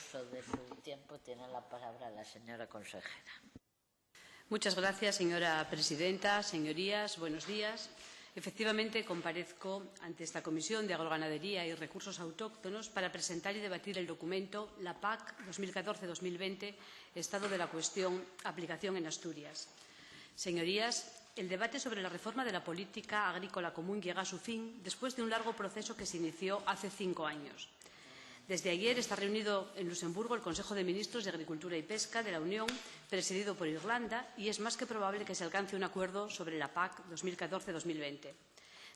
uso de su tiempo. Tiene la palabra la señora consejera. Muchas gracias, señora presidenta. Señorías, buenos días. Efectivamente, comparezco ante esta Comisión de Agroganadería y Recursos Autóctonos para presentar y debatir el documento La PAC 2014-2020, Estado de la Cuestión, Aplicación en Asturias. Señorías, el debate sobre la reforma de la política agrícola común llega a su fin después de un largo proceso que se inició hace 5 años. Desde ayer está reunido en Luxemburgo el Consejo de Ministros de Agricultura y Pesca de la Unión, presidido por Irlanda, y es más que probable que se alcance un acuerdo sobre la PAC 2014-2020.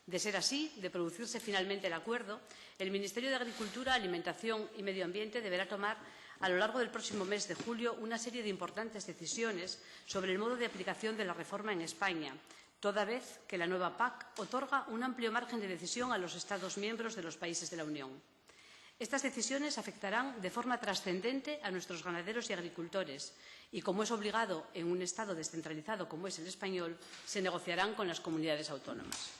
De ser así, de producirse finalmente el acuerdo, el Ministerio de Agricultura, Alimentación y Medio Ambiente deberá tomar a lo largo del próximo mes de julio una serie de importantes decisiones sobre el modo de aplicación de la reforma en España, toda vez que la nueva PAC otorga un amplio margen de decisión a los Estados miembros de los países de la Unión. Estas decisiones afectarán de forma trascendente a nuestros ganaderos y agricultores y, como es obligado en un Estado descentralizado como es el español, se negociarán con las comunidades autónomas.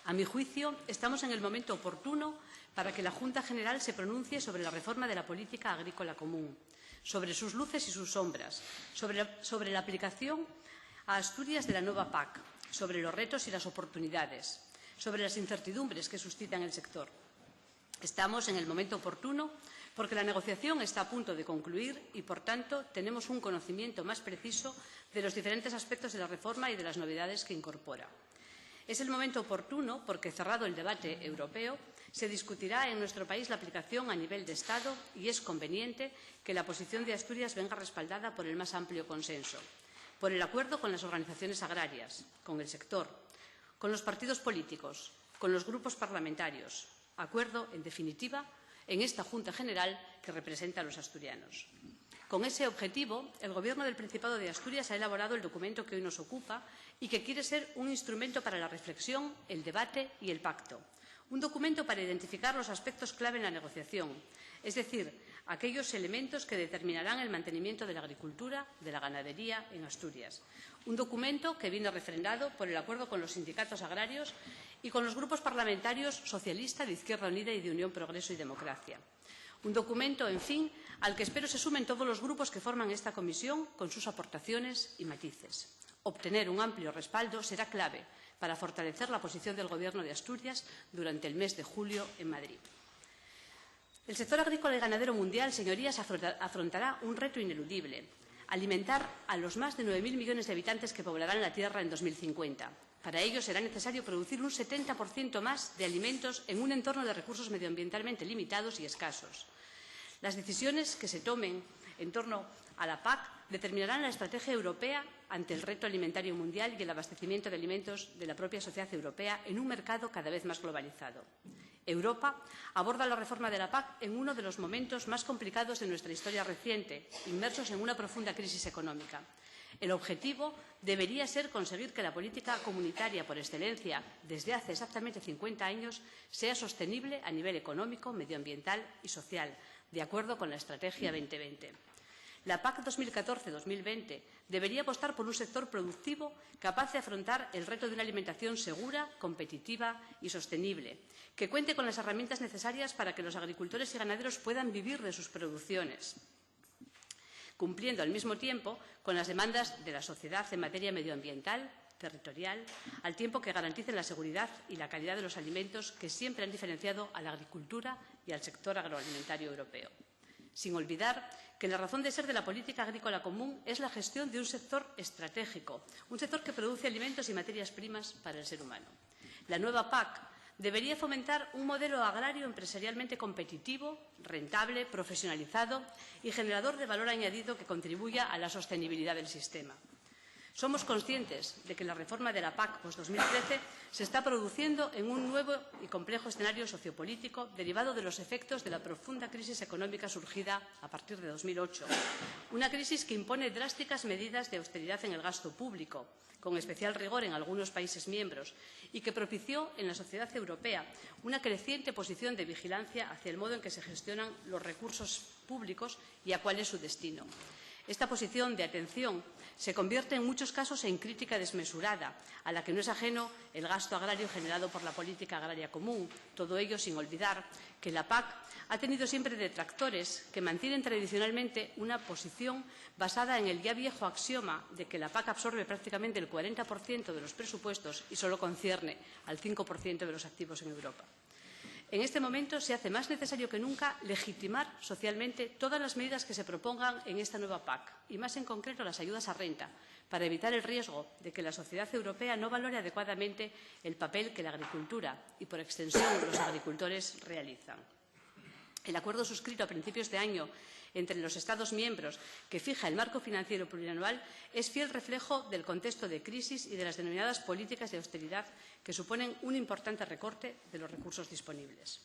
A mi juicio, estamos en el momento oportuno para que la Junta General se pronuncie sobre la reforma de la política agrícola común, sobre sus luces y sus sombras, sobre la aplicación a Asturias de la nueva PAC, sobre los retos y las oportunidades, sobre las incertidumbres que suscita en el sector. Estamos en el momento oportuno porque la negociación está a punto de concluir y, por tanto, tenemos un conocimiento más preciso de los diferentes aspectos de la reforma y de las novedades que incorpora. Es el momento oportuno porque, cerrado el debate europeo, se discutirá en nuestro país la aplicación a nivel de Estado y es conveniente que la posición de Asturias venga respaldada por el más amplio consenso, por el acuerdo con las organizaciones agrarias, con el sector, con los partidos políticos, con los grupos parlamentarios. Acuerdo, en definitiva, en esta Junta General que representa a los asturianos. Con ese objetivo, el Gobierno del Principado de Asturias ha elaborado el documento que hoy nos ocupa y que quiere ser un instrumento para la reflexión, el debate y el pacto. Un documento para identificar los aspectos clave en la negociación, es decir, aquellos elementos que determinarán el mantenimiento de la agricultura, de la ganadería en Asturias. Un documento que viene refrendado por el acuerdo con los sindicatos agrarios y con los grupos parlamentarios socialista, de Izquierda Unida y de Unión Progreso y Democracia. Un documento, en fin, al que espero se sumen todos los grupos que forman esta comisión con sus aportaciones y matices. Obtener un amplio respaldo será clave para fortalecer la posición del Gobierno de Asturias durante el mes de julio en Madrid. El sector agrícola y ganadero mundial, señorías, afrontará un reto ineludible: alimentar a los más de 9.000 millones de habitantes que poblarán la Tierra en 2050. Para ello será necesario producir un 70% más de alimentos en un entorno de recursos medioambientalmente limitados y escasos. Las decisiones que se tomen en torno a la PAC determinarán la estrategia europea ante el reto alimentario mundial y el abastecimiento de alimentos de la propia sociedad europea en un mercado cada vez más globalizado. Europa aborda la reforma de la PAC en uno de los momentos más complicados de nuestra historia reciente, inmersos en una profunda crisis económica. El objetivo debería ser conseguir que la política comunitaria por excelencia, desde hace exactamente 50 años, sea sostenible a nivel económico, medioambiental y social, de acuerdo con la Estrategia 2020. La PAC 2014-2020 debería apostar por un sector productivo capaz de afrontar el reto de una alimentación segura, competitiva y sostenible, que cuente con las herramientas necesarias para que los agricultores y ganaderos puedan vivir de sus producciones, cumpliendo al mismo tiempo con las demandas de la sociedad en materia medioambiental, territorial, al tiempo que garanticen la seguridad y la calidad de los alimentos que siempre han diferenciado a la agricultura y al sector agroalimentario europeo. Sin olvidar que la razón de ser de la política agrícola común es la gestión de un sector estratégico, un sector que produce alimentos y materias primas para el ser humano. La nueva PAC debería fomentar un modelo agrario empresarialmente competitivo, rentable, profesionalizado y generador de valor añadido que contribuya a la sostenibilidad del sistema. Somos conscientes de que la reforma de la PAC post-2013 se está produciendo en un nuevo y complejo escenario sociopolítico derivado de los efectos de la profunda crisis económica surgida a partir de 2008. Una crisis que impone drásticas medidas de austeridad en el gasto público, con especial rigor en algunos países miembros, y que propició en la sociedad europea una creciente posición de vigilancia hacia el modo en que se gestionan los recursos públicos y a cuál es su destino. Esta posición de atención se convierte en muchos casos en crítica desmesurada, a la que no es ajeno el gasto agrario generado por la política agraria común. Todo ello sin olvidar que la PAC ha tenido siempre detractores que mantienen tradicionalmente una posición basada en el ya viejo axioma de que la PAC absorbe prácticamente el 40% de los presupuestos y solo concierne al 5% de los activos en Europa. En este momento se hace más necesario que nunca legitimar socialmente todas las medidas que se propongan en esta nueva PAC, y más en concreto las ayudas a renta, para evitar el riesgo de que la sociedad europea no valore adecuadamente el papel que la agricultura y, por extensión, los agricultores realizan. El acuerdo suscrito a principios de año entre los Estados miembros que fija el marco financiero plurianual es fiel reflejo del contexto de crisis y de las denominadas políticas de austeridad que suponen un importante recorte de los recursos disponibles.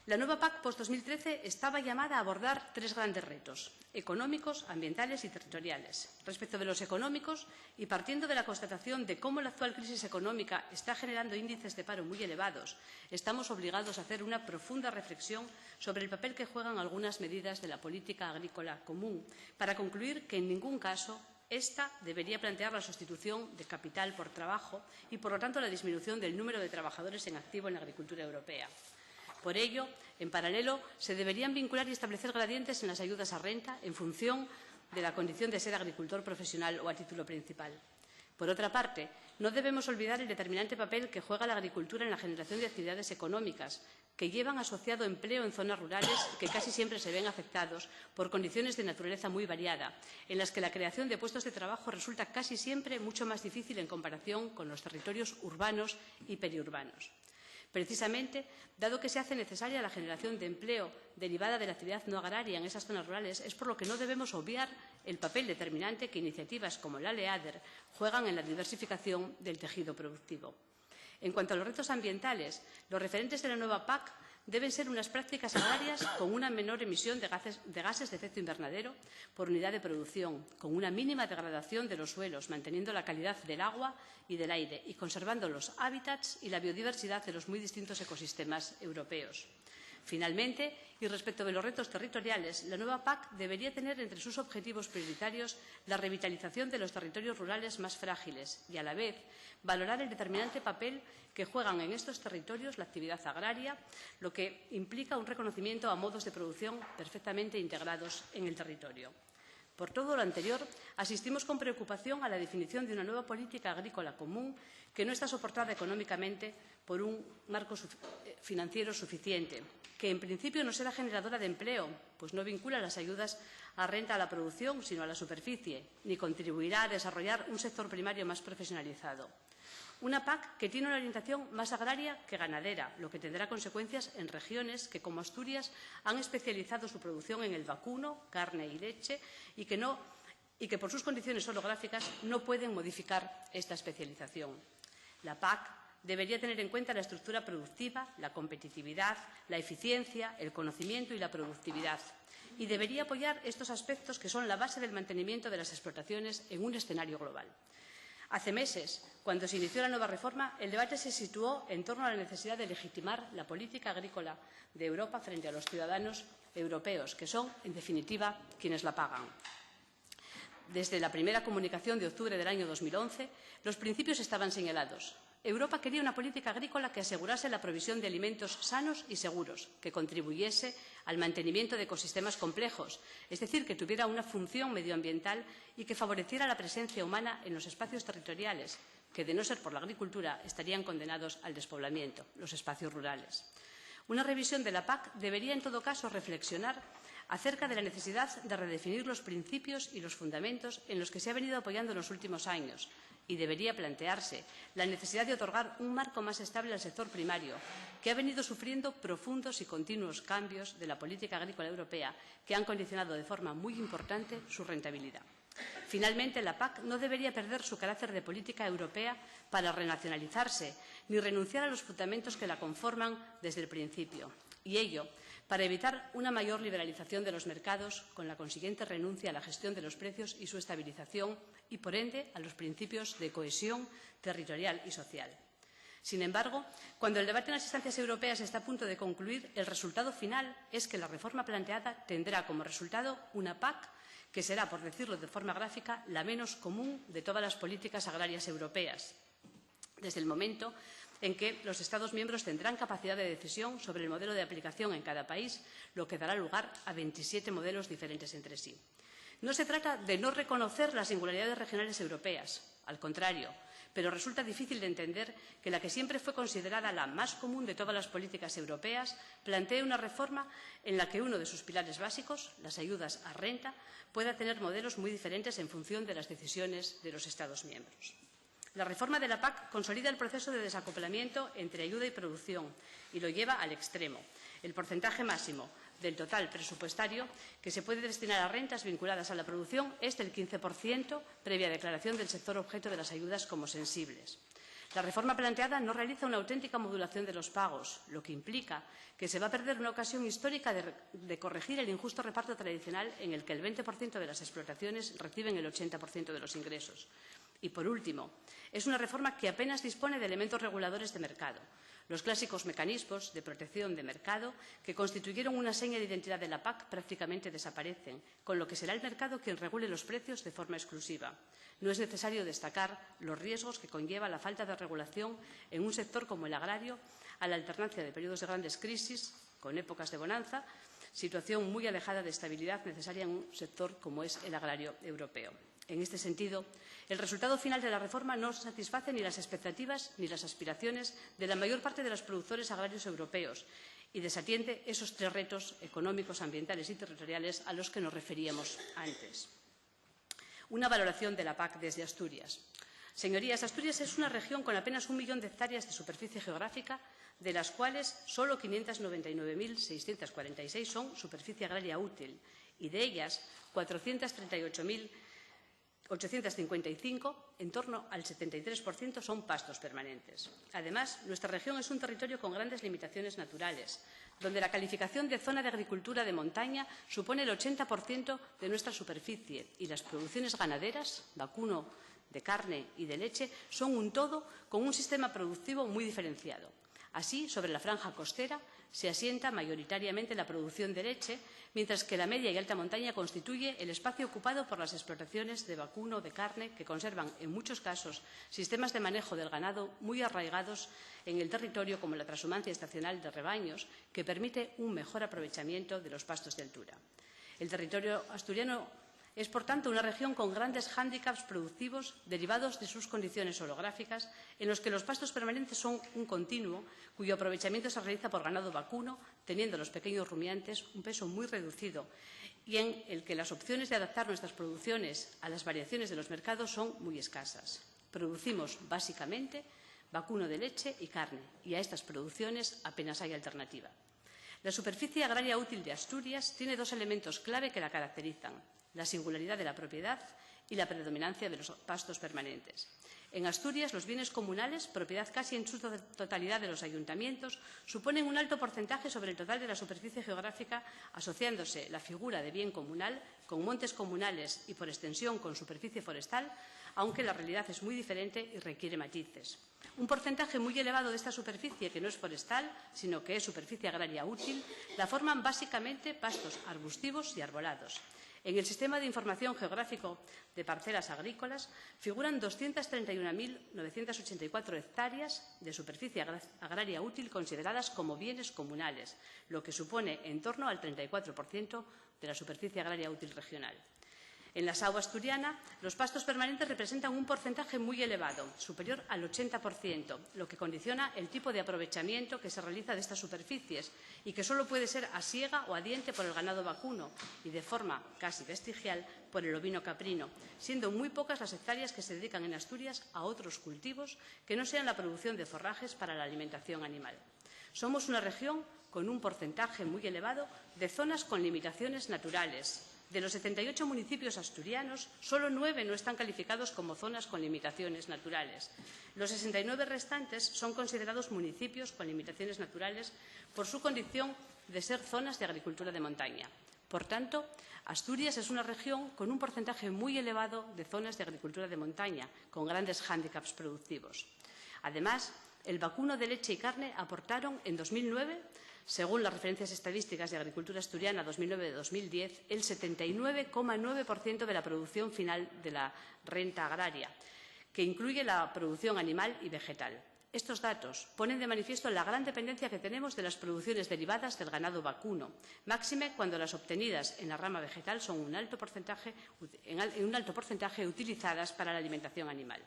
La nueva PAC post-2013 estaba llamada a abordar tres grandes retos: económicos, ambientales y territoriales. Respecto de los económicos, y partiendo de la constatación de cómo la actual crisis económica está generando índices de paro muy elevados, estamos obligados a hacer una profunda reflexión sobre el papel que juegan algunas medidas de la política agrícola común, para concluir que en ningún caso esta debería plantear la sustitución de capital por trabajo y, por lo tanto, la disminución del número de trabajadores en activo en la agricultura europea. Por ello, en paralelo, se deberían vincular y establecer gradientes en las ayudas a renta en función de la condición de ser agricultor profesional o a título principal. Por otra parte, no debemos olvidar el determinante papel que juega la agricultura en la generación de actividades económicas, que llevan asociado empleo en zonas rurales que casi siempre se ven afectados por condiciones de naturaleza muy variada, en las que la creación de puestos de trabajo resulta casi siempre mucho más difícil en comparación con los territorios urbanos y periurbanos. Precisamente, dado que se hace necesaria la generación de empleo derivada de la actividad no agraria en esas zonas rurales, es por lo que no debemos obviar el papel determinante que iniciativas como la LEADER juegan en la diversificación del tejido productivo. En cuanto a los retos ambientales, los referentes de la nueva PAC deben ser unas prácticas agrarias con una menor emisión de gases de efecto invernadero por unidad de producción, con una mínima degradación de los suelos, manteniendo la calidad del agua y del aire y conservando los hábitats y la biodiversidad de los muy distintos ecosistemas europeos. Finalmente, y respecto de los retos territoriales, la nueva PAC debería tener entre sus objetivos prioritarios la revitalización de los territorios rurales más frágiles y, a la vez, valorar el determinante papel que juegan en estos territorios la actividad agraria, lo que implica un reconocimiento a modos de producción perfectamente integrados en el territorio. Por todo lo anterior, asistimos con preocupación a la definición de una nueva política agrícola común que no está soportada económicamente por un marco financiero suficiente, que en principio no será generadora de empleo, pues no vincula las ayudas a renta a la producción, sino a la superficie, ni contribuirá a desarrollar un sector primario más profesionalizado. Una PAC que tiene una orientación más agraria que ganadera, lo que tendrá consecuencias en regiones que, como Asturias, han especializado su producción en el vacuno, carne y leche y que por sus condiciones orográficas no pueden modificar esta especialización. La PAC debería tener en cuenta la estructura productiva, la competitividad, la eficiencia, el conocimiento y la productividad, y debería apoyar estos aspectos que son la base del mantenimiento de las explotaciones en un escenario global. Hace meses, cuando se inició la nueva reforma, el debate se situó en torno a la necesidad de legitimar la política agrícola de Europa frente a los ciudadanos europeos, que son, en definitiva, quienes la pagan. Desde la primera comunicación de octubre del año 2011, los principios estaban señalados. Europa quería una política agrícola que asegurase la provisión de alimentos sanos y seguros, que contribuyese al mantenimiento de ecosistemas complejos, es decir, que tuviera una función medioambiental y que favoreciera la presencia humana en los espacios territoriales, que, de no ser por la agricultura, estarían condenados al despoblamiento, los espacios rurales. Una revisión de la PAC debería, en todo caso, reflexionar acerca de la necesidad de redefinir los principios y los fundamentos en los que se ha venido apoyando en los últimos años, y debería plantearse la necesidad de otorgar un marco más estable al sector primario, que ha venido sufriendo profundos y continuos cambios de la política agrícola europea que han condicionado de forma muy importante su rentabilidad. Finalmente, la PAC no debería perder su carácter de política europea para renacionalizarse, ni renunciar a los fundamentos que la conforman desde el principio, y ello para evitar una mayor liberalización de los mercados, con la consiguiente renuncia a la gestión de los precios y su estabilización, y, por ende, a los principios de cohesión territorial y social. Sin embargo, cuando el debate en las instancias europeas está a punto de concluir, el resultado final es que la reforma planteada tendrá como resultado una PAC que será, por decirlo de forma gráfica, la menos común de todas las políticas agrarias europeas, desde el momento en que los Estados miembros tendrán capacidad de decisión sobre el modelo de aplicación en cada país, lo que dará lugar a 27 modelos diferentes entre sí. No se trata de no reconocer las singularidades regionales europeas, al contrario, pero resulta difícil de entender que la que siempre fue considerada la más común de todas las políticas europeas plantee una reforma en la que uno de sus pilares básicos, las ayudas a renta, pueda tener modelos muy diferentes en función de las decisiones de los Estados miembros. La reforma de la PAC consolida el proceso de desacoplamiento entre ayuda y producción y lo lleva al extremo. El porcentaje máximo del total presupuestario que se puede destinar a rentas vinculadas a la producción es del 15%, previa declaración del sector objeto de las ayudas como sensibles. La reforma planteada no realiza una auténtica modulación de los pagos, lo que implica que se va a perder una ocasión histórica de corregir el injusto reparto tradicional en el que el 20% de las explotaciones reciben el 80% de los ingresos. Y, por último, es una reforma que apenas dispone de elementos reguladores de mercado. Los clásicos mecanismos de protección de mercado que constituyeron una seña de identidad de la PAC prácticamente desaparecen, con lo que será el mercado quien regule los precios de forma exclusiva. No es necesario destacar los riesgos que conlleva la falta de regulación en un sector como el agrario, a la alternancia de periodos de grandes crisis con épocas de bonanza, situación muy alejada de estabilidad necesaria en un sector como es el agrario europeo. En este sentido, el resultado final de la reforma no satisface ni las expectativas ni las aspiraciones de la mayor parte de los productores agrarios europeos y desatiende esos tres retos económicos, ambientales y territoriales a los que nos referíamos antes. Una valoración de la PAC desde Asturias. Señorías, Asturias es una región con apenas 1 millón de hectáreas de superficie geográfica, de las cuales solo 599.646 son superficie agraria útil y de ellas 438.855, en torno al 73%, son pastos permanentes. Además, nuestra región es un territorio con grandes limitaciones naturales, donde la calificación de zona de agricultura de montaña supone el 80% de nuestra superficie y las producciones ganaderas, vacuno, de carne y de leche, son un todo con un sistema productivo muy diferenciado. Así, sobre la franja costera se asienta mayoritariamente la producción de leche, mientras que la media y alta montaña constituye el espacio ocupado por las explotaciones de vacuno, de carne, que conservan, en muchos casos, sistemas de manejo del ganado muy arraigados en el territorio, como la transhumancia estacional de rebaños, que permite un mejor aprovechamiento de los pastos de altura. El territorio asturiano es, por tanto, una región con grandes hándicaps productivos derivados de sus condiciones orográficas, en los que los pastos permanentes son un continuo, cuyo aprovechamiento se realiza por ganado vacuno, teniendo los pequeños rumiantes un peso muy reducido, y en el que las opciones de adaptar nuestras producciones a las variaciones de los mercados son muy escasas. Producimos, básicamente, vacuno de leche y carne, y a estas producciones apenas hay alternativa. La superficie agraria útil de Asturias tiene dos elementos clave que la caracterizan: la singularidad de la propiedad y la predominancia de los pastos permanentes. En Asturias, los bienes comunales, propiedad casi en su totalidad de los ayuntamientos, suponen un alto porcentaje sobre el total de la superficie geográfica, asociándose la figura de bien comunal con montes comunales y, por extensión, con superficie forestal, aunque la realidad es muy diferente y requiere matices. Un porcentaje muy elevado de esta superficie, que no es forestal, sino que es superficie agraria útil, la forman básicamente pastos arbustivos y arbolados. En el Sistema de Información Geográfico de Parcelas Agrícolas figuran 231.984 hectáreas de superficie agraria útil consideradas como bienes comunales, lo que supone en torno al 34% de la superficie agraria útil regional. En la SAU asturiana, los pastos permanentes representan un porcentaje muy elevado, superior al 80%, lo que condiciona el tipo de aprovechamiento que se realiza de estas superficies y que solo puede ser a siega o a diente por el ganado vacuno y, de forma casi vestigial, por el ovino caprino, siendo muy pocas las hectáreas que se dedican en Asturias a otros cultivos que no sean la producción de forrajes para la alimentación animal. Somos una región con un porcentaje muy elevado de zonas con limitaciones naturales. De los 78 municipios asturianos, solo 9 no están calificados como zonas con limitaciones naturales. Los 69 restantes son considerados municipios con limitaciones naturales por su condición de ser zonas de agricultura de montaña. Por tanto, Asturias es una región con un porcentaje muy elevado de zonas de agricultura de montaña, con grandes hándicaps productivos. Además, el vacuno de leche y carne aportaron en 2009, según las referencias estadísticas de Agricultura Asturiana 2009-2010, el 79,9% de la producción final de la renta agraria, que incluye la producción animal y vegetal. Estos datos ponen de manifiesto la gran dependencia que tenemos de las producciones derivadas del ganado vacuno, máxime cuando las obtenidas en la rama vegetal son en un alto porcentaje utilizadas para la alimentación animal.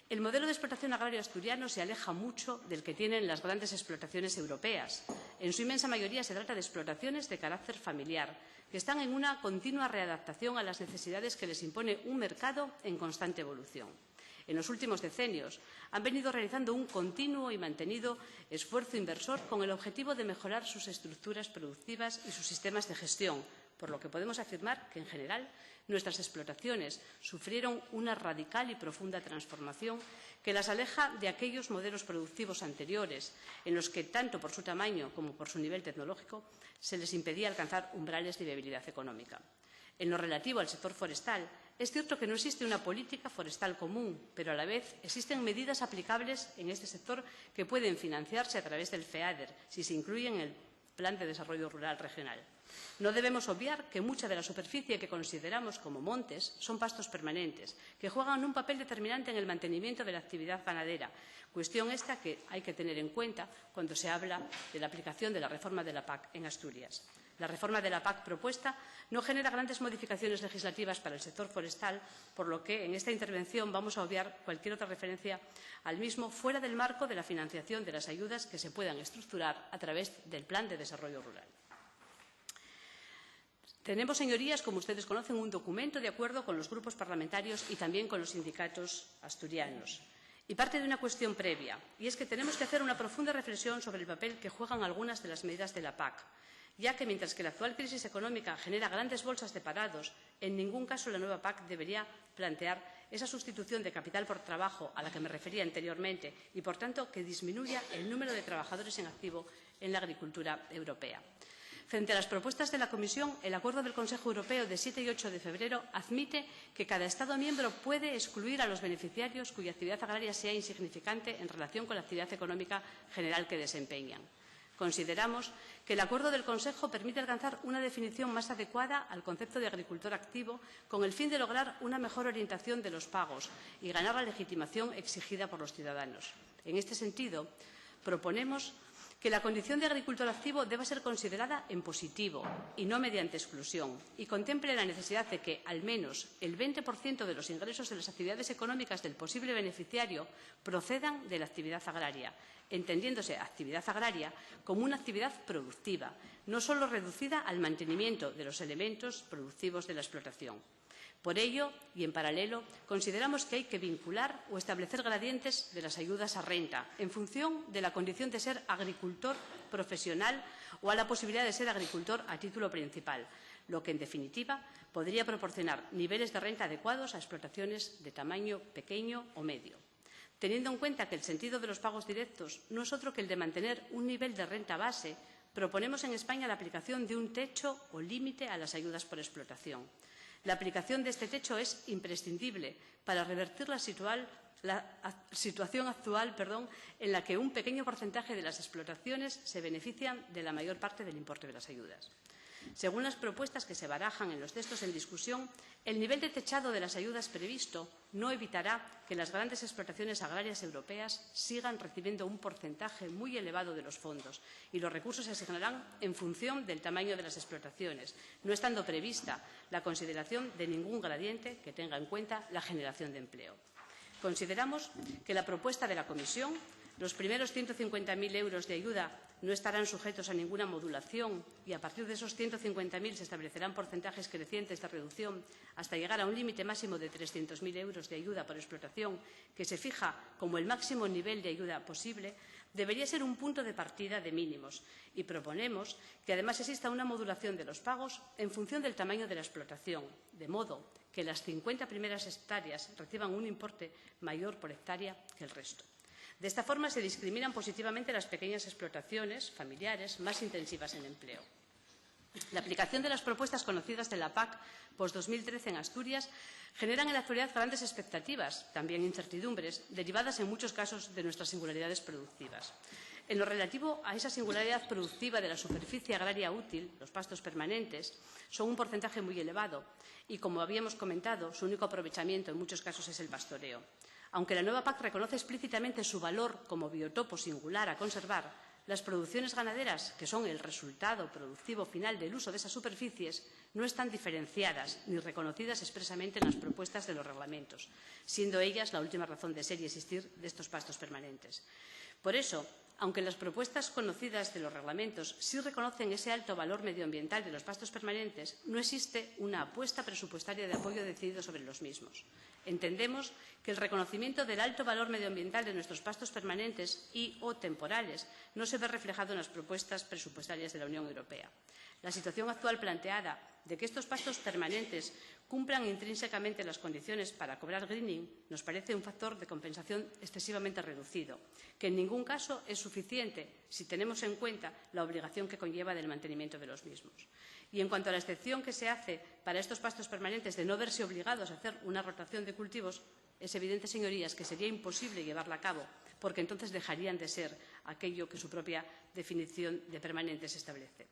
El modelo de explotación agraria asturiano se aleja mucho del que tienen las grandes explotaciones europeas. En su inmensa mayoría se trata de explotaciones de carácter familiar, que están en una continua readaptación a las necesidades que les impone un mercado en constante evolución. En los últimos decenios han venido realizando un continuo y mantenido esfuerzo inversor con el objetivo de mejorar sus estructuras productivas y sus sistemas de gestión, por lo que podemos afirmar que, en general, nuestras explotaciones sufrieron una radical y profunda transformación que las aleja de aquellos modelos productivos anteriores, en los que, tanto por su tamaño como por su nivel tecnológico, se les impedía alcanzar umbrales de viabilidad económica. En lo relativo al sector forestal, es cierto que no existe una política forestal común, pero a la vez existen medidas aplicables en este sector que pueden financiarse a través del FEADER, si se incluye en el Plan de Desarrollo Rural Regional. No debemos obviar que mucha de la superficie que consideramos como montes son pastos permanentes, que juegan un papel determinante en el mantenimiento de la actividad ganadera, cuestión esta que hay que tener en cuenta cuando se habla de la aplicación de la reforma de la PAC en Asturias. La reforma de la PAC propuesta no genera grandes modificaciones legislativas para el sector forestal, por lo que en esta intervención vamos a obviar cualquier otra referencia al mismo fuera del marco de la financiación de las ayudas que se puedan estructurar a través del Plan de Desarrollo Rural. Tenemos, señorías, como ustedes conocen, un documento de acuerdo con los grupos parlamentarios y también con los sindicatos asturianos. Y parte de una cuestión previa, y es que tenemos que hacer una profunda reflexión sobre el papel que juegan algunas de las medidas de la PAC, ya que mientras que la actual crisis económica genera grandes bolsas de parados, en ningún caso la nueva PAC debería plantear esa sustitución de capital por trabajo a la que me refería anteriormente y, por tanto, que disminuya el número de trabajadores en activo en la agricultura europea. Frente a las propuestas de la Comisión, el Acuerdo del Consejo Europeo de 7 y 8 de febrero admite que cada Estado miembro puede excluir a los beneficiarios cuya actividad agraria sea insignificante en relación con la actividad económica general que desempeñan. Consideramos que el Acuerdo del Consejo permite alcanzar una definición más adecuada al concepto de agricultor activo con el fin de lograr una mejor orientación de los pagos y ganar la legitimación exigida por los ciudadanos. En este sentido, proponemos que la condición de agricultor activo deba ser considerada en positivo y no mediante exclusión, y contemple la necesidad de que al menos el 20% de los ingresos de las actividades económicas del posible beneficiario procedan de la actividad agraria, entendiéndose actividad agraria como una actividad productiva, no solo reducida al mantenimiento de los elementos productivos de la explotación. Por ello, y en paralelo, consideramos que hay que vincular o establecer gradientes de las ayudas a renta en función de la condición de ser agricultor profesional o a la posibilidad de ser agricultor a título principal, lo que, en definitiva, podría proporcionar niveles de renta adecuados a explotaciones de tamaño pequeño o medio. Teniendo en cuenta que el sentido de los pagos directos no es otro que el de mantener un nivel de renta base, proponemos en España la aplicación de un techo o límite a las ayudas por explotación. La aplicación de este techo es imprescindible para revertir la situación actual en la que un pequeño porcentaje de las explotaciones se benefician de la mayor parte del importe de las ayudas. Según las propuestas que se barajan en los textos en discusión, el nivel de techado de las ayudas previsto no evitará que las grandes explotaciones agrarias europeas sigan recibiendo un porcentaje muy elevado de los fondos y los recursos se asignarán en función del tamaño de las explotaciones, no estando prevista la consideración de ningún gradiente que tenga en cuenta la generación de empleo. Consideramos que la propuesta de la Comisión, los primeros 150.000 euros de ayuda no estarán sujetos a ninguna modulación y a partir de esos 150.000 se establecerán porcentajes crecientes de reducción hasta llegar a un límite máximo de 300.000 euros de ayuda por explotación que se fija como el máximo nivel de ayuda posible, debería ser un punto de partida de mínimos y proponemos que además exista una modulación de los pagos en función del tamaño de la explotación, de modo que las 50 primeras hectáreas reciban un importe mayor por hectárea que el resto. De esta forma se discriminan positivamente las pequeñas explotaciones familiares más intensivas en empleo. La aplicación de las propuestas conocidas de la PAC post-2013 en Asturias generan en la actualidad grandes expectativas, también incertidumbres, derivadas en muchos casos de nuestras singularidades productivas. En lo relativo a esa singularidad productiva de la superficie agraria útil, los pastos permanentes son un porcentaje muy elevado y, como habíamos comentado, su único aprovechamiento en muchos casos es el pastoreo. Aunque la nueva PAC reconoce explícitamente su valor como biotopo singular a conservar, las producciones ganaderas, que son el resultado productivo final del uso de esas superficies, no están diferenciadas ni reconocidas expresamente en las propuestas de los reglamentos, siendo ellas la última razón de ser y existir de estos pastos permanentes. Por eso, aunque las propuestas conocidas de los reglamentos sí reconocen ese alto valor medioambiental de los pastos permanentes, no existe una apuesta presupuestaria de apoyo decidido sobre los mismos. Entendemos que el reconocimiento del alto valor medioambiental de nuestros pastos permanentes y/o temporales no se ve reflejado en las propuestas presupuestarias de la Unión Europea. La situación actual planteada de que estos pastos permanentes cumplan intrínsecamente las condiciones para cobrar greening nos parece un factor de compensación excesivamente reducido, que en ningún caso es suficiente si tenemos en cuenta la obligación que conlleva del mantenimiento de los mismos. Y en cuanto a la excepción que se hace para estos pastos permanentes de no verse obligados a hacer una rotación de cultivos, es evidente, señorías, que sería imposible llevarla a cabo, porque entonces dejarían de ser aquello que su propia definición de permanentes establece.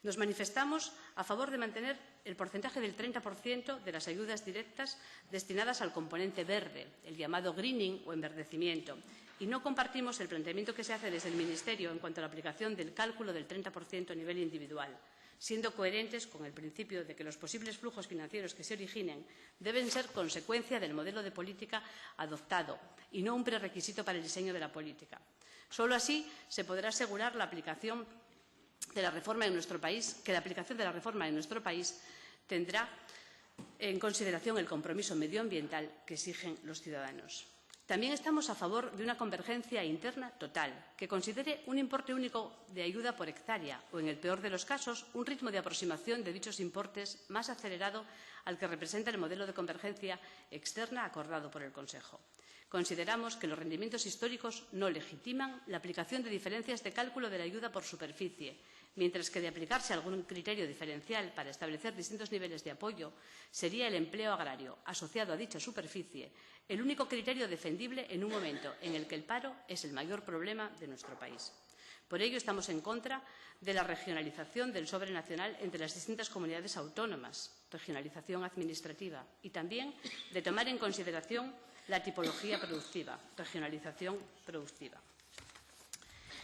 Nos manifestamos a favor de mantener el porcentaje del 30% de las ayudas directas destinadas al componente verde, el llamado greening o enverdecimiento, y no compartimos el planteamiento que se hace desde el Ministerio en cuanto a la aplicación del cálculo del 30% a nivel individual, siendo coherentes con el principio de que los posibles flujos financieros que se originen deben ser consecuencia del modelo de política adoptado y no un prerequisito para el diseño de la política. Solo así se podrá asegurar la aplicación de la reforma en nuestro país, tendrá en consideración el compromiso medioambiental que exigen los ciudadanos. También estamos a favor de una convergencia interna total, que considere un importe único de ayuda por hectárea o, en el peor de los casos, un ritmo de aproximación de dichos importes más acelerado al que representa el modelo de convergencia externa acordado por el Consejo. Consideramos que los rendimientos históricos no legitiman la aplicación de diferencias de cálculo de la ayuda por superficie, mientras que de aplicarse algún criterio diferencial para establecer distintos niveles de apoyo, sería el empleo agrario asociado a dicha superficie el único criterio defendible en un momento en el que el paro es el mayor problema de nuestro país. Por ello, estamos en contra de la regionalización del sobre nacional entre las distintas comunidades autónomas, regionalización administrativa, y también de tomar en consideración la tipología productiva, regionalización productiva.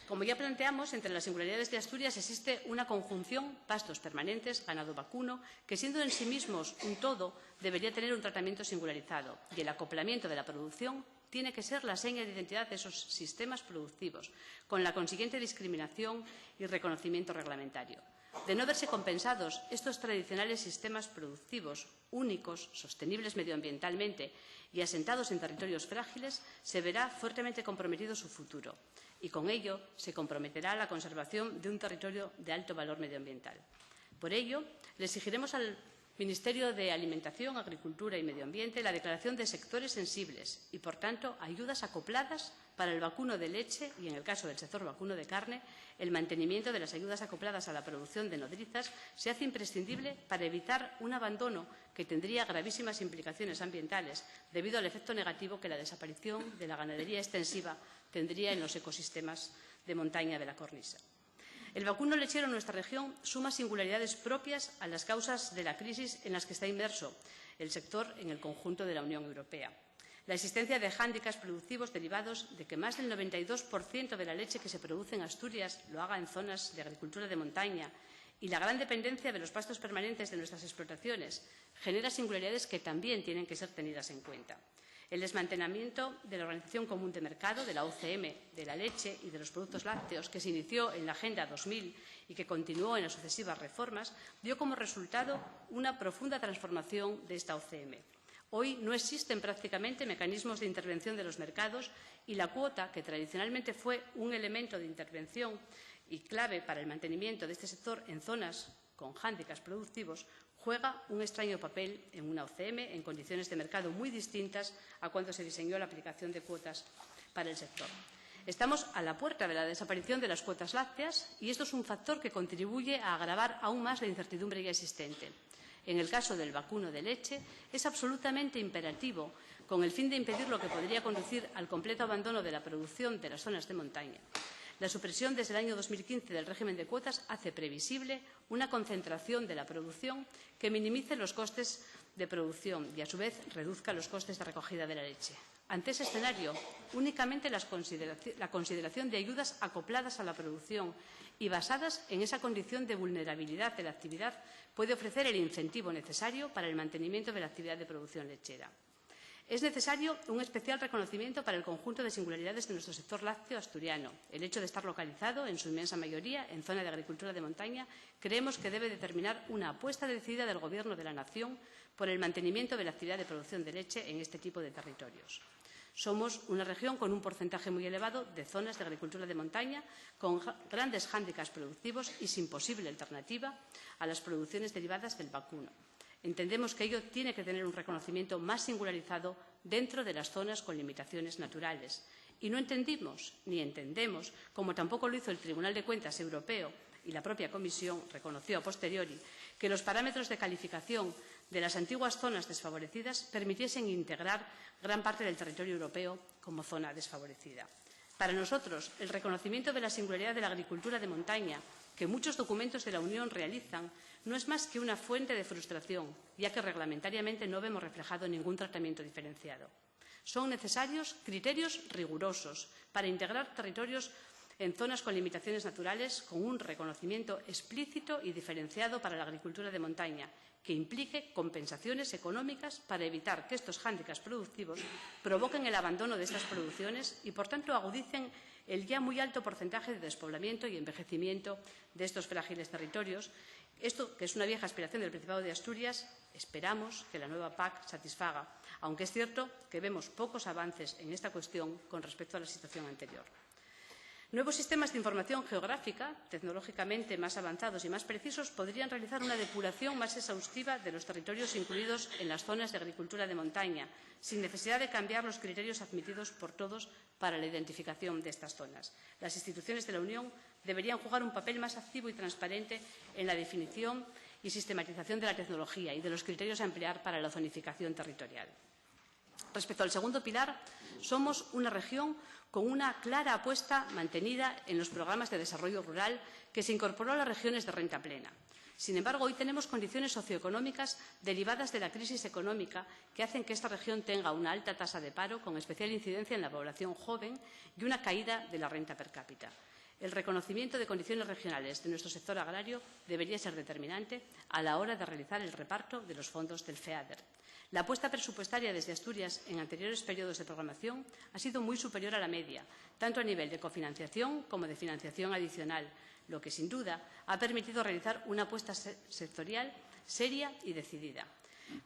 Como ya planteamos, entre las singularidades de Asturias existe una conjunción pastos permanentes, ganado vacuno, que siendo en sí mismos un todo debería tener un tratamiento singularizado y el acoplamiento de la producción tiene que ser la seña de identidad de esos sistemas productivos, con la consiguiente discriminación y reconocimiento reglamentario. De no verse compensados estos tradicionales sistemas productivos únicos, sostenibles medioambientalmente y asentados en territorios frágiles, se verá fuertemente comprometido su futuro y con ello se comprometerá la conservación de un territorio de alto valor medioambiental. Por ello, le exigiremos al Ministerio de Alimentación, Agricultura y Medio Ambiente la declaración de sectores sensibles y, por tanto, ayudas acopladas para el vacuno de leche y, en el caso del sector vacuno de carne, el mantenimiento de las ayudas acopladas a la producción de nodrizas se hace imprescindible para evitar un abandono que tendría gravísimas implicaciones ambientales debido al efecto negativo que la desaparición de la ganadería extensiva tendría en los ecosistemas de montaña de la cornisa. El vacuno lechero en nuestra región suma singularidades propias a las causas de la crisis en las que está inmerso el sector en el conjunto de la Unión Europea. La existencia de hándicaps productivos derivados de que más del 92% de la leche que se produce en Asturias lo haga en zonas de agricultura de montaña y la gran dependencia de los pastos permanentes de nuestras explotaciones genera singularidades que también tienen que ser tenidas en cuenta. El desmantelamiento de la Organización Común de Mercado, de la OCM, de la leche y de los productos lácteos, que se inició en la Agenda 2000 y que continuó en las sucesivas reformas, dio como resultado una profunda transformación de esta OCM. Hoy no existen prácticamente mecanismos de intervención de los mercados y la cuota, que tradicionalmente fue un elemento de intervención y clave para el mantenimiento de este sector en zonas con hándicaps productivos, juega un extraño papel en una OCM en condiciones de mercado muy distintas a cuando se diseñó la aplicación de cuotas para el sector. Estamos a la puerta de la desaparición de las cuotas lácteas y esto es un factor que contribuye a agravar aún más la incertidumbre ya existente. En el caso del vacuno de leche, es absolutamente imperativo, con el fin de impedir lo que podría conducir al completo abandono de la producción de las zonas de montaña. La supresión desde el año 2015 del régimen de cuotas hace previsible una concentración de la producción que minimice los costes de producción y, a su vez, reduzca los costes de recogida de la leche. Ante ese escenario, únicamente la consideración de ayudas acopladas a la producción y basadas en esa condición de vulnerabilidad de la actividad puede ofrecer el incentivo necesario para el mantenimiento de la actividad de producción lechera. Es necesario un especial reconocimiento para el conjunto de singularidades de nuestro sector lácteo asturiano. El hecho de estar localizado, en su inmensa mayoría, en zona de agricultura de montaña, creemos que debe determinar una apuesta decidida del Gobierno de la Nación por el mantenimiento de la actividad de producción de leche en este tipo de territorios. Somos una región con un porcentaje muy elevado de zonas de agricultura de montaña, con grandes hándicaps productivos y sin posible alternativa a las producciones derivadas del vacuno. Entendemos que ello tiene que tener un reconocimiento más singularizado dentro de las zonas con limitaciones naturales. Y no entendimos, ni entendemos, como tampoco lo hizo el Tribunal de Cuentas Europeo y la propia Comisión reconoció a posteriori, que los parámetros de calificación de las antiguas zonas desfavorecidas permitiesen integrar gran parte del territorio europeo como zona desfavorecida. Para nosotros, el reconocimiento de la singularidad de la agricultura de montaña que muchos documentos de la Unión realizan no es más que una fuente de frustración, ya que reglamentariamente no vemos reflejado ningún tratamiento diferenciado. Son necesarios criterios rigurosos para integrar territorios en zonas con limitaciones naturales con un reconocimiento explícito y diferenciado para la agricultura de montaña, que implique compensaciones económicas para evitar que estos hándicaps productivos provoquen el abandono de estas producciones y, por tanto, agudicen el ya muy alto porcentaje de despoblamiento y envejecimiento de estos frágiles territorios. Esto, que es una vieja aspiración del Principado de Asturias, esperamos que la nueva PAC satisfaga, aunque es cierto que vemos pocos avances en esta cuestión con respecto a la situación anterior. Nuevos sistemas de información geográfica, tecnológicamente más avanzados y más precisos, podrían realizar una depuración más exhaustiva de los territorios incluidos en las zonas de agricultura de montaña, sin necesidad de cambiar los criterios admitidos por todos para la identificación de estas zonas. Las instituciones de la Unión deberían jugar un papel más activo y transparente en la definición y sistematización de la tecnología y de los criterios a emplear para la zonificación territorial. Respecto al segundo pilar, somos una región con una clara apuesta mantenida en los programas de desarrollo rural que se incorporó a las regiones de renta plena. Sin embargo, hoy tenemos condiciones socioeconómicas derivadas de la crisis económica que hacen que esta región tenga una alta tasa de paro, con especial incidencia en la población joven, y una caída de la renta per cápita. El reconocimiento de condiciones regionales de nuestro sector agrario debería ser determinante a la hora de realizar el reparto de los fondos del FEADER. La apuesta presupuestaria desde Asturias en anteriores periodos de programación ha sido muy superior a la media, tanto a nivel de cofinanciación como de financiación adicional, lo que sin duda ha permitido realizar una apuesta sectorial seria y decidida.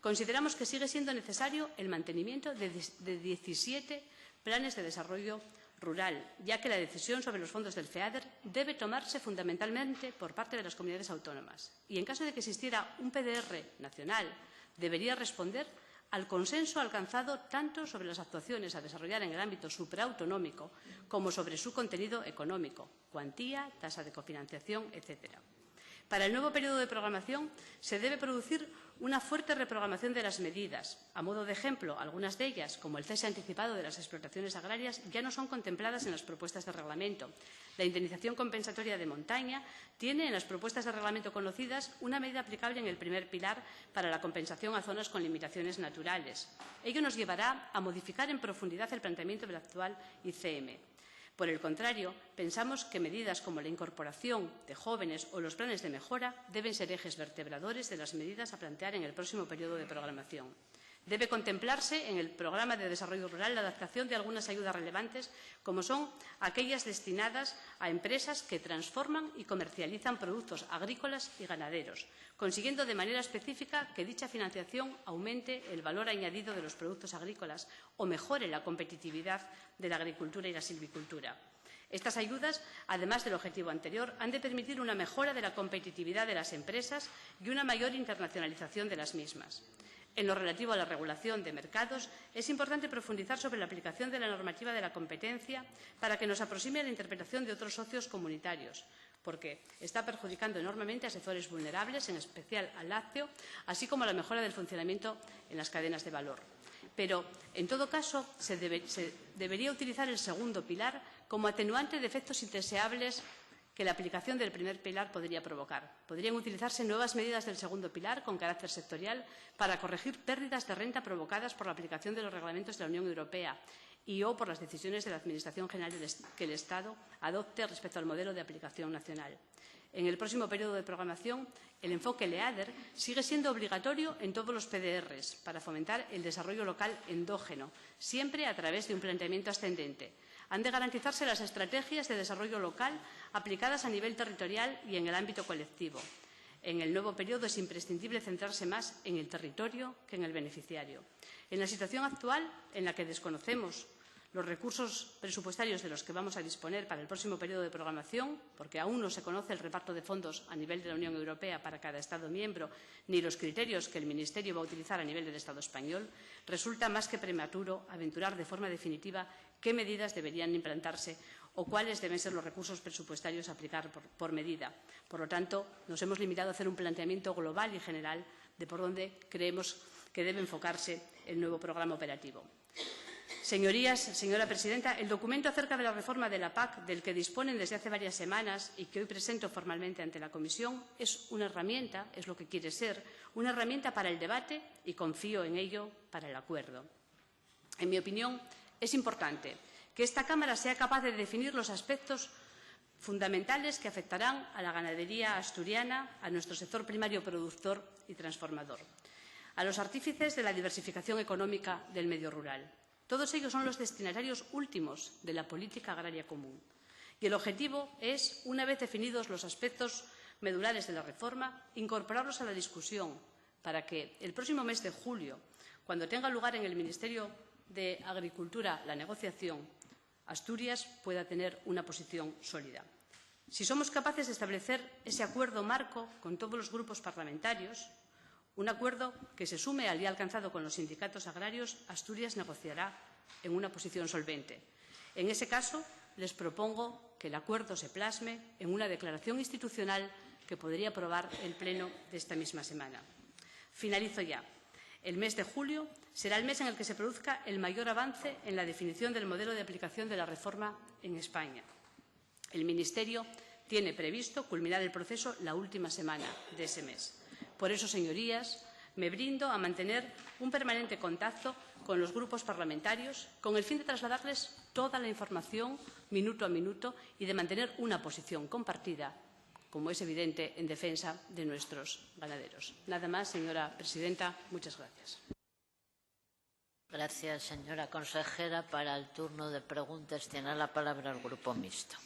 Consideramos que sigue siendo necesario el mantenimiento de 17 planes de desarrollo rural, ya que la decisión sobre los fondos del FEADER debe tomarse fundamentalmente por parte de las comunidades autónomas y, en caso de que existiera un PDR nacional, debería responder al consenso alcanzado tanto sobre las actuaciones a desarrollar en el ámbito supraautonómico como sobre su contenido económico, cuantía, tasa de cofinanciación, etc. Para el nuevo periodo de programación se debe producir una fuerte reprogramación de las medidas. A modo de ejemplo, algunas de ellas, como el cese anticipado de las explotaciones agrarias, ya no son contempladas en las propuestas de reglamento. La indemnización compensatoria de montaña tiene en las propuestas de reglamento conocidas una medida aplicable en el primer pilar para la compensación a zonas con limitaciones naturales. Ello nos llevará a modificar en profundidad el planteamiento del actual ICM. Por el contrario, pensamos que medidas como la incorporación de jóvenes o los planes de mejora deben ser ejes vertebradores de las medidas a plantear en el próximo periodo de programación. Debe contemplarse en el Programa de Desarrollo Rural la adaptación de algunas ayudas relevantes, como son aquellas destinadas a empresas que transforman y comercializan productos agrícolas y ganaderos, consiguiendo de manera específica que dicha financiación aumente el valor añadido de los productos agrícolas o mejore la competitividad de la agricultura y la silvicultura. Estas ayudas, además del objetivo anterior, han de permitir una mejora de la competitividad de las empresas y una mayor internacionalización de las mismas. En lo relativo a la regulación de mercados, es importante profundizar sobre la aplicación de la normativa de la competencia para que nos aproxime a la interpretación de otros socios comunitarios, porque está perjudicando enormemente a sectores vulnerables, en especial al lácteo, así como a la mejora del funcionamiento en las cadenas de valor. Pero, en todo caso, se debería utilizar el segundo pilar como atenuante de efectos indeseables que la aplicación del primer pilar podría provocar. Podrían utilizarse nuevas medidas del segundo pilar con carácter sectorial para corregir pérdidas de renta provocadas por la aplicación de los reglamentos de la Unión Europea o por las decisiones de la Administración General que el Estado adopte respecto al modelo de aplicación nacional. En el próximo periodo de programación, el enfoque LEADER sigue siendo obligatorio en todos los PDRs para fomentar el desarrollo local endógeno, siempre a través de un planteamiento ascendente. Han de garantizarse las estrategias de desarrollo local aplicadas a nivel territorial y en el ámbito colectivo. En el nuevo periodo es imprescindible centrarse más en el territorio que en el beneficiario. En la situación actual, en la que desconocemos los recursos presupuestarios de los que vamos a disponer para el próximo periodo de programación, porque aún no se conoce el reparto de fondos a nivel de la Unión Europea para cada Estado miembro, ni los criterios que el Ministerio va a utilizar a nivel del Estado español, resulta más que prematuro aventurar de forma definitiva qué medidas deberían implantarse o cuáles deben ser los recursos presupuestarios a aplicar por medida. Por lo tanto, nos hemos limitado a hacer un planteamiento global y general de por dónde creemos que debe enfocarse el nuevo programa operativo. Señorías, señora presidenta, el documento acerca de la reforma de la PAC, del que disponen desde hace varias semanas y que hoy presento formalmente ante la Comisión, es una herramienta, es lo que quiere ser, una herramienta para el debate y confío en ello para el acuerdo. En mi opinión, es importante que esta Cámara sea capaz de definir los aspectos fundamentales que afectarán a la ganadería asturiana, a nuestro sector primario productor y transformador, a los artífices de la diversificación económica del medio rural. Todos ellos son los destinatarios últimos de la política agraria común. Y el objetivo es, una vez definidos los aspectos medulares de la reforma, incorporarlos a la discusión para que el próximo mes de julio, cuando tenga lugar en el Ministerio de Agricultura la negociación, Asturias pueda tener una posición sólida. Si somos capaces de establecer ese acuerdo marco con todos los grupos parlamentarios, un acuerdo que se sume al ya alcanzado con los sindicatos agrarios, Asturias negociará en una posición solvente. En ese caso, les propongo que el acuerdo se plasme en una declaración institucional que podría aprobar el Pleno de esta misma semana. Finalizo ya. El mes de julio será el mes en el que se produzca el mayor avance en la definición del modelo de aplicación de la reforma en España. El Ministerio tiene previsto culminar el proceso la última semana de ese mes. Por eso, señorías, me brindo a mantener un permanente contacto con los grupos parlamentarios con el fin de trasladarles toda la información minuto a minuto y de mantener una posición compartida, como es evidente, en defensa de nuestros ganaderos. Nada más, señora presidenta. Muchas gracias. Gracias, señora consejera. Para el turno de preguntas tiene la palabra el Grupo Mixto.